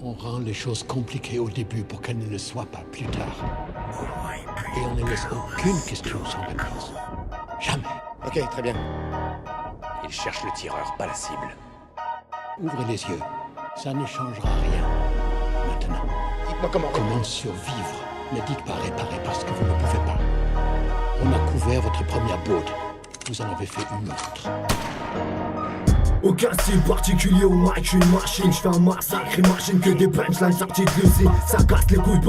On rend les choses compliquées au début pour qu'elles ne le soient pas plus tard. Et on ne laisse aucune question sans réponse. Jamais. Ok, très bien. Il cherche le tireur, pas la cible. Ouvrez les yeux. Ça ne changera rien. Maintenant, Dites-moi comment. comment survivre? Ne dites pas réparer parce que vous ne pouvez pas. On a couvert votre première bourde. Vous en avez fait une autre. Aucun style particulier au mic, j'suis une machine, j'fais un massacre, imagine que des punchlines sorties de l'usine. Ça casse les couilles,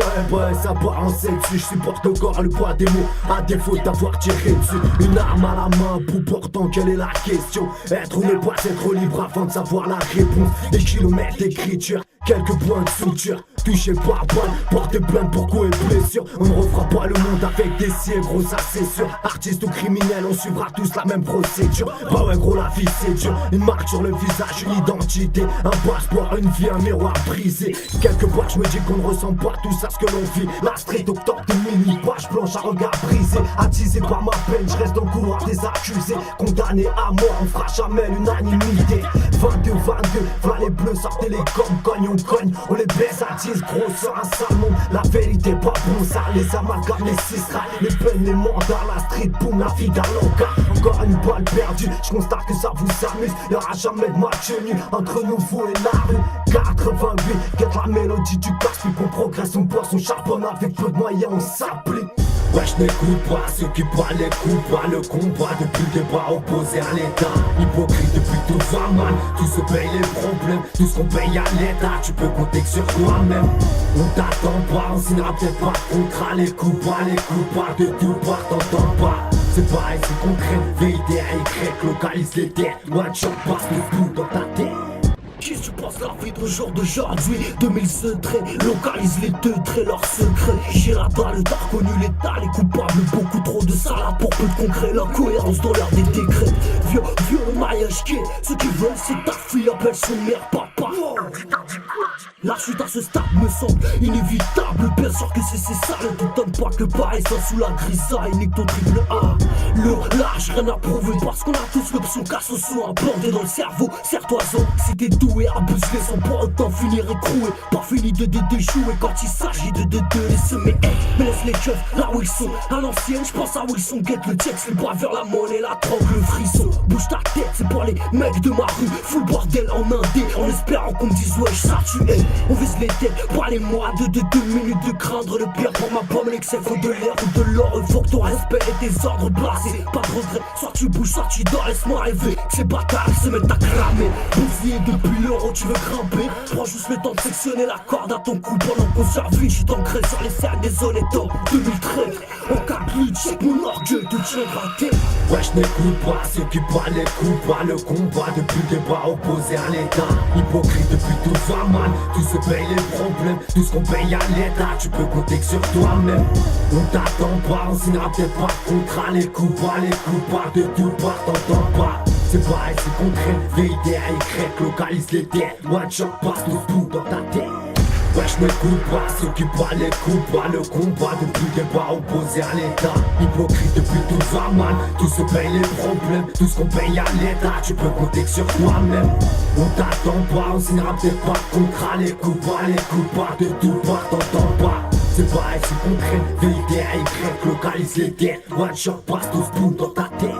ça part en selle dessus, j'supporte encore le poids des mots, à défaut d'avoir tiré dessus. Une arme à la main, pour pourtant quelle est la question? Être ou ne pas être libre avant de savoir la réponse. Des kilomètres d'écriture, quelques points de suture, touché par balle, porter plainte pour coups et blessures. On ne refera pas le monde avec des sièges, gros ça c'est sûr. Artistes ou criminels, on suivra tous la même procédure. Bah ouais gros, la vie c'est dur. Une marque sur le visage, une identité, un passeport, une vie, un miroir brisé. Quelque part je me dis qu'on ne ressemble pas tous à ce que l'on vit. La street au top de mini, page blanche à regard brisé. Attisé par ma peine, je reste dans le couloir des accusés. Condamné à mort, on fera jamais l'unanimité. 22, voilà les bleus, sortez les cogne, on cogne, on les baisse à 10, gros sur un sale monde. La vérité pas bon, ça les amalgames, les cisra, les peines, les mandats, la street, boum, la vie d'un loca. Encore une balle perdue, je constate que ça vous amuse. Y'aura jamais de match nul entre nous, vous et la rue. 88, guette la mélodie du casse, puis qu'on progresse, on bosse, on charbonne avec peu de moyens, on s'applique. Ouais, je n'écoute pas ceux qui parlent les coups, pas le combat depuis le débat opposé à l'état. Hypocrite depuis tout va mal, tout se paye les problèmes, tout ce qu'on paye à l'état, tu peux compter que sur toi-même. On t'attend pas, on signera peut-être pas de contrat, les coups pas de tout part, t'entends pas. C'est pareil, c'est concret, VIDY, localise les têtes, one shot passe le tout dans ta tête. Qui tu penses la vie de jour d'aujourd'hui? 2000 traits, localise les deux traits, leurs secrets. J'ai la balle, t'as reconnu l'état, les coupables, beaucoup trop de salade pour peu de concret. L'incohérence dans l'air des décrets. Vieux le maillage qui est, ce qu'ils veulent c'est que ta fille appelle son mère papa. La chute à ce stade me semble inévitable. Bien sûr que c'est ça, ne t'étonne pas que pareil soit sous la grisaille. Nique ton triple A, le lâche, rien à prouver. Parce qu'on a tous l'option casse au son implanté dans le cerveau. Serre-toi-en, si t'es doué, abuse-les sans pour autant finir écroué. Pas fini de déjouer quand il s'agit de les semer. Mais laisse les keufs là où ils sont. À l'ancienne, j'pense à Wilson, guette le texte, les bras vers la monnaie, la drogue, le frisson. Bouge ta tête, c'est pour les mecs de ma rue. Full bordel en indé, en espérant qu'on me dise ouais, ça tu es. On vise les têtes, pas les mois de 2 minutes de craindre le pire pour ma pomme, l'excès faut de l'air ou de l'or. Il faut que ton respect et tes ordres blasés. Pas de regret, soit tu bouges, soit tu dors, laisse-moi rêver. Que ces bâtards se mettent à cramer. Bousillé depuis l'euro, tu veux grimper. Prends juste le temps de sectionner la corde à ton cou pendant qu'on survit. J'suis ancré sur les cercles des honnêtes. 2013, en capuche, check mon orgueil te tiendra tête. Ouais, je n'écoute pas ceux qui parlent les coups, pas le combat depuis le débat opposé à l'état. Hypocrite depuis tout va mal, tout se paye les problèmes, tout ce qu'on paye à l'état, tu peux compter que sur toi-même. On t'attend pas, on signera peut-être pas de contrat, les coups pas de tout part, t'entends pas. C'est pareil, c'est concret, VIDY, localise les têtes, one shot passe le tout dans ta tête. Ouais, je n'écoute pas ceux qui parlent les coups, pas le combat depuis le débat opposé à l'état. Hypocrite depuis tout va mal, tout se paye les problèmes, tout ce qu'on paye à l'état, tu peux compter que sur toi-même. On t'attend pas, on signera peut-être pas de contrat, les coups pas de tout part, t'entends pas. C'est pareil, c'est concret, VIDY, localise les têtes, one shot passe tout dans ta tête.